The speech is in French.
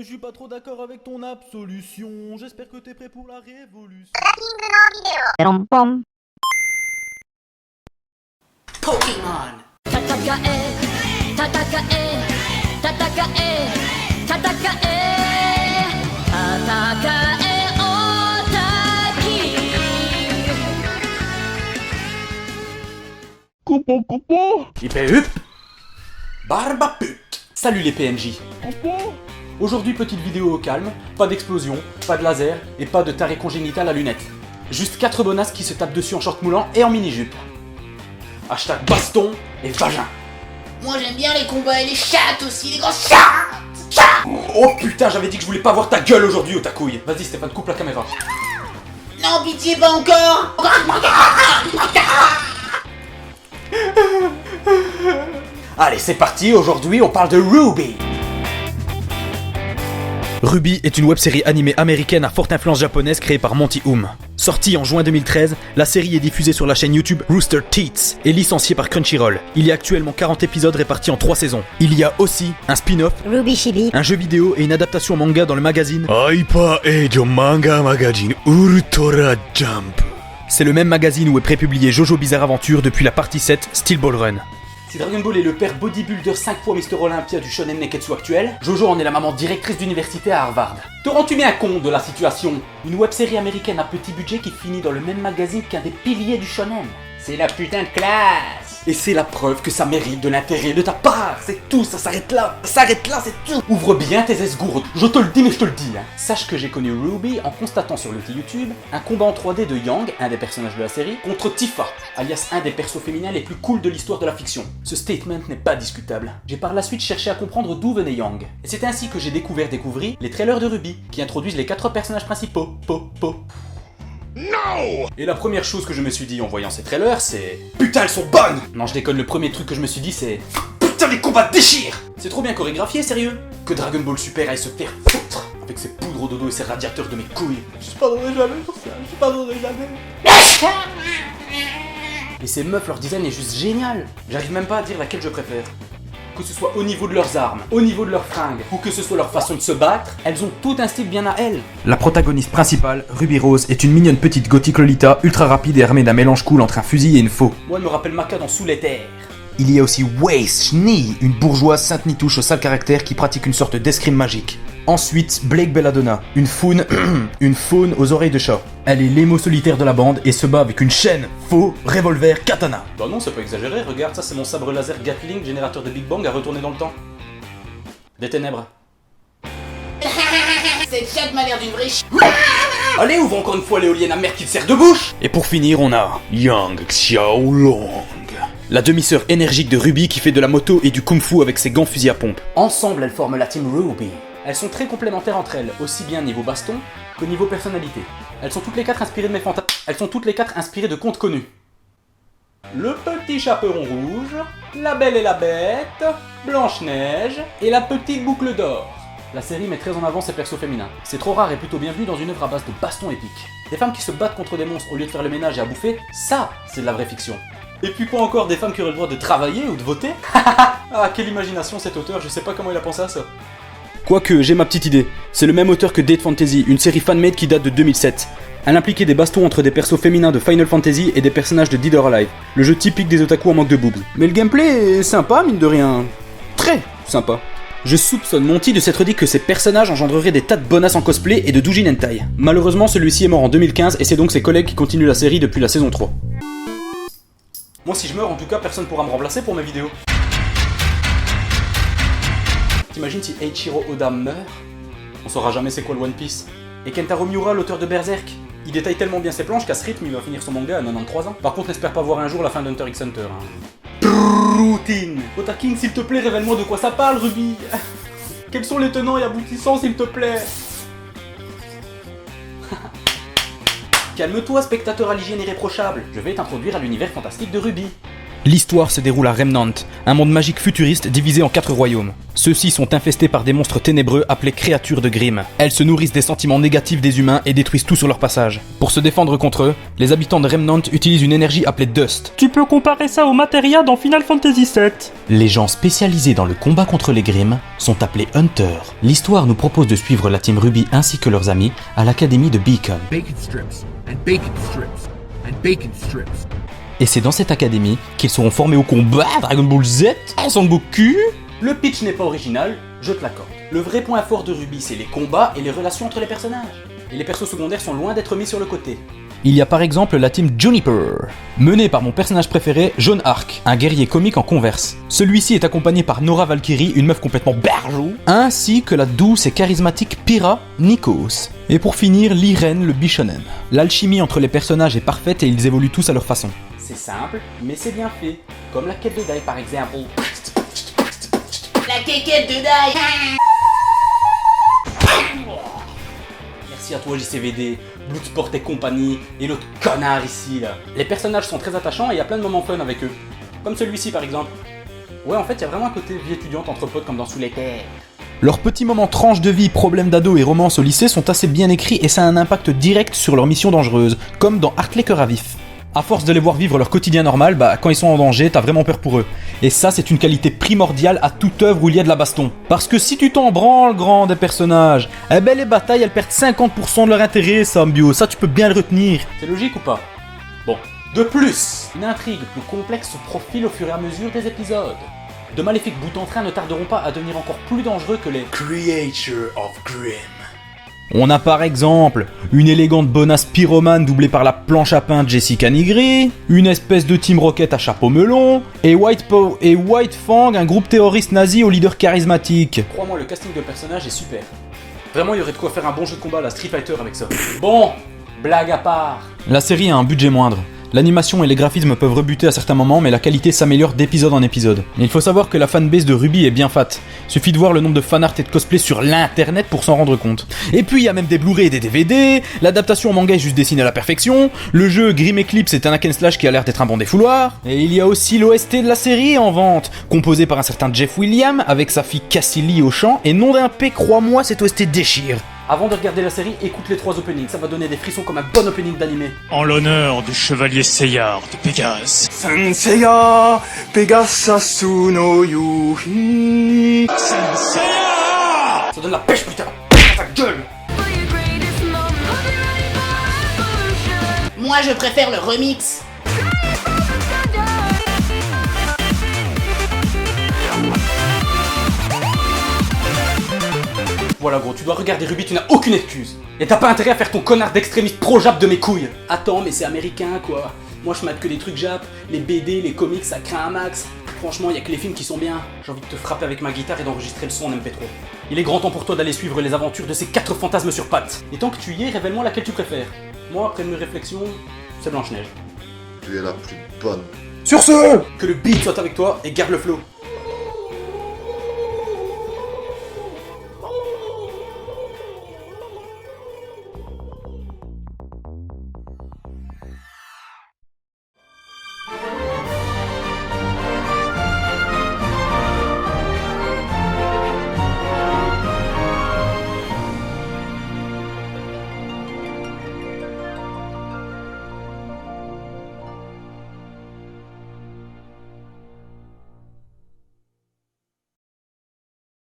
mais je suis pas trop d'accord avec ton absolution. J'espère que t'es prêt pour la révolution. Pom. Pokémon. Tatakae, tatakae, tatakae, tatakae, tatakae otaki. Hyper Barbapute. Salut les PNJ. Aujourd'hui, petite vidéo au calme, pas d'explosion, pas de laser et pas de taré congénital à lunettes. Juste 4 bonasses qui se tapent dessus en short moulant et en mini-jupe. Hashtag baston et vagin. Moi j'aime bien les combats et les chattes aussi, les grosses chattes. Oh putain, j'avais dit que je voulais pas voir ta gueule aujourd'hui, oh ta couille. Vas-y Stéphane, coupe la caméra. Non, pitié, pas encore. Allez, c'est parti, aujourd'hui on parle de Ruby. Ruby est une web-série animée américaine à forte influence japonaise créée par Monty Oum. Sortie en juin 2013, la série est diffusée sur la chaîne YouTube Rooster Teeth et licenciée par Crunchyroll. Il y a actuellement 40 épisodes répartis en 3 saisons. Il y a aussi un spin-off, Ruby Chibi. un jeu vidéo et une adaptation manga dans le magazine Hyper Age Manga Magazine Ultra Jump. C'est le même magazine où est prépublié Jojo Bizarre Adventure depuis la partie 7 Steel Ball Run. Si Dragon Ball est le père bodybuilder 5 fois Mister Olympia du shonen neketsu actuel, Jojo en est la maman directrice d'université à Harvard. Te rends-tu bien compte de la situation? Une web-série américaine à petit budget qui finit dans le même magazine qu'un des piliers du shonen. C'est la putain de classe. Et c'est la preuve que ça mérite de l'intérêt de ta part. C'est tout, ça s'arrête là. Ça s'arrête là, c'est tout. Ouvre bien tes esgourdes. Je te le dis, mais je te le dis. Sache que j'ai connu Ruby en constatant sur l'outil YouTube un combat en 3D de Yang, un des personnages de la série, contre Tifa, alias un des persos féminins les plus cool de l'histoire de la fiction. Ce statement n'est pas discutable. J'ai par la suite cherché à comprendre d'où venait Yang. Et c'est ainsi que j'ai découvert les trailers de Ruby, qui introduisent les 4 personnages principaux. No! Et la première chose que je me suis dit en voyant ces trailers, c'est putain, elles sont bonnes! Non, je déconne, le premier truc que je me suis dit, c'est putain, les combats déchirent! C'est trop bien chorégraphié, sérieux! Que Dragon Ball Super aille se faire foutre avec ses poudres au dodo et ses radiateurs de mes couilles. Je pardonnerai jamais pour ça, je pardonnerai jamais. Et ces meufs, leur design est juste génial! J'arrive même pas à dire laquelle je préfère. Que ce soit au niveau de leurs armes, au niveau de leurs fringues, ou que ce soit leur façon de se battre, elles ont tout un style bien à elles. La protagoniste principale, Ruby Rose, est une mignonne petite gothique Lolita, ultra rapide et armée d'un mélange cool entre un fusil et une faux. Moi, elle me rappelle Maka dans Sous les terres. Il y a aussi Wei Shni, une bourgeoise sainte nitouche au sale caractère qui pratique une sorte d'escrime magique. Ensuite, Blake Belladonna, une faune, une faune aux oreilles de chat. Elle est l'émo solitaire de la bande et se bat avec une chaîne, faux, revolver, katana. Bah non, c'est pas exagéré, regarde, ça c'est mon sabre laser Gatling, générateur de Big Bang à retourner dans le temps. Des ténèbres. Cette chatte m'a l'air d'une vraie Allez, ouvre encore une fois l'éolienne à merde qui te sert de bouche. Et pour finir, on a Yang Xiaolong. la demi-sœur énergique de Ruby qui fait de la moto et du kung-fu avec ses gants fusil à pompe. Ensemble, elles forment la team Ruby. Elles sont très complémentaires entre elles, aussi bien niveau baston que niveau personnalité. Elles sont toutes les 4 inspirées de mes fantasmes. Elles sont toutes les 4 inspirées de contes connus. Le petit chaperon rouge, la belle et la bête, Blanche-Neige et la petite boucle d'or. La série met très en avant ses persos féminins. C'est trop rare et plutôt bienvenu dans une œuvre à base de baston épique. Des femmes qui se battent contre des monstres au lieu de faire le ménage et à bouffer, ça, c'est de la vraie fiction. Et puis quoi encore, des femmes qui auraient le droit de travailler ou de voter? Ah, quelle imagination cet auteur, je sais pas comment il a pensé à ça. Quoique, j'ai ma petite idée. C'est le même auteur que Date Fantasy, une série fan-made qui date de 2007. Elle impliquait des bastons entre des persos féminins de Final Fantasy et des personnages de Dead or Alive, le jeu typique des otaku en manque de boobs. Mais le gameplay est sympa, mine de rien. Très sympa. Je soupçonne Monty de s'être dit que ces personnages engendreraient des tas de bonasses en cosplay et de doujin hentai. Malheureusement, celui-ci est mort en 2015 et c'est donc ses collègues qui continuent la série depuis la saison 3. Moi si je meurs, en tout cas, personne pourra me remplacer pour mes vidéos. T'imagines si Eiichiro Oda meurt? On saura jamais c'est quoi le One Piece. Et Kentaro Miura, l'auteur de Berserk, il détaille tellement bien ses planches qu'à ce rythme, il va finir son manga à 93 ans. Par contre, n'espère pas voir un jour la fin d'Hunter x Hunter. Routine. Otaking, s'il te plaît, révèle-moi de quoi ça parle, Ruby. Quels sont les tenants et aboutissants, s'il te plaît? Calme-toi, spectateur à l'hygiène irréprochable. Je vais t'introduire à l'univers fantastique de Ruby. L'histoire se déroule à Remnant, un monde magique futuriste divisé en 4 royaumes. Ceux-ci sont infestés par des monstres ténébreux appelés créatures de Grimm. Elles se nourrissent des sentiments négatifs des humains et détruisent tout sur leur passage. Pour se défendre contre eux, les habitants de Remnant utilisent une énergie appelée Dust. Tu peux comparer ça au Materia dans Final Fantasy VII. Les gens spécialisés dans le combat contre les Grimm sont appelés Hunters. L'histoire nous propose de suivre la team Ruby ainsi que leurs amis à l'académie de Beacon. Bacon strips, and bacon strips, and bacon strips. Et c'est dans cette académie qu'ils seront formés au combat Dragon Ball Z, Son Goku. Le pitch n'est pas original, je te l'accorde. Le vrai point fort de Ruby, c'est les combats et les relations entre les personnages. Et les persos secondaires sont loin d'être mis sur le côté. Il y a par exemple la team Juniper, menée par mon personnage préféré, Jaune Arc, un guerrier comique en converse. Celui-ci est accompagné par Nora Valkyrie, une meuf complètement barjou, ainsi que la douce et charismatique Pyra Nikos. Et pour finir, l'Irène, le bichonem. L'alchimie entre les personnages est parfaite et ils évoluent tous à leur façon. C'est simple, mais c'est bien fait. Comme la quête de Dai par exemple. La quéquette de Dai. Merci à toi JCVD, Bloodsport et compagnie, et l'autre connard ici là. Les personnages sont très attachants et il y a plein de moments fun avec eux. Comme celui-ci par exemple. Ouais, en fait, il y a vraiment un côté vie étudiante entre potes comme dans Sous les terres. Leurs petits moments tranches de vie, problèmes d'ado et romances au lycée sont assez bien écrits et ça a un impact direct sur leur mission dangereuse, comme dans Hartley Cœur à Vif. À force de les voir vivre leur quotidien normal, quand ils sont en danger, t'as vraiment peur pour eux. Et ça, c'est une qualité primordiale à toute œuvre où il y a de la baston. Parce que si tu t'en branles, grand, des personnages, les batailles, elles perdent 50% de leur intérêt, Sambio, ça tu peux bien le retenir. C'est logique ou pas? Bon. De plus, une intrigue plus complexe se profile au fur et à mesure des épisodes. De maléfiques bouts en train ne tarderont pas à devenir encore plus dangereux que les Creature of Grimm. On a par exemple une élégante bonasse pyromane doublée par la planche à pain de Jessica Nigri, une espèce de Team Rocket à chapeau melon, et White Fang, un groupe terroriste nazi au leader charismatique. Crois-moi, le casting de personnages est super. Vraiment, il y aurait de quoi faire un bon jeu de combat à la Street Fighter avec ça. Bon, blague à part. La série a un budget moindre. L'animation et les graphismes peuvent rebuter à certains moments, mais la qualité s'améliore d'épisode en épisode. Il faut savoir que la fanbase de Ruby est bien fat. Suffit de voir le nombre de fanart et de cosplay sur l'internet pour s'en rendre compte. Et puis il y a même des Blu-ray et des DVD, l'adaptation en manga est juste dessinée à la perfection, le jeu Grim Eclipse est un hack and slash qui a l'air d'être un bon défouloir, et il y a aussi l'OST de la série en vente, composé par un certain Jeff Williams, avec sa fille Cassie Lee au chant, et nom d'un P, crois-moi, cette OST déchire. Avant de regarder la série, écoute les 3 openings, ça va donner des frissons comme un bon opening d'animé. En l'honneur du chevalier Seyard de Pégase. Senseiya Pegasasu no Yuhi. Ça donne la pêche, putain. Ta gueule. Moi, je préfère le remix. Voilà gros, tu dois regarder Ruby, tu n'as aucune excuse. Et t'as pas intérêt à faire ton connard d'extrémiste pro-jap de mes couilles. Attends, mais c'est américain quoi. Moi je mate que les trucs jap, les BD, les comics, ça craint un max. Franchement, y a que les films qui sont bien. J'ai envie de te frapper avec ma guitare et d'enregistrer le son en MP3. Il est grand temps pour toi d'aller suivre les aventures de ces 4 fantasmes sur pattes. Et tant que tu y es, révèle-moi laquelle tu préfères. Moi, après mes réflexions, c'est Blanche-Neige. Tu es la plus bonne. Sur ce, que le beat soit avec toi et garde le flow.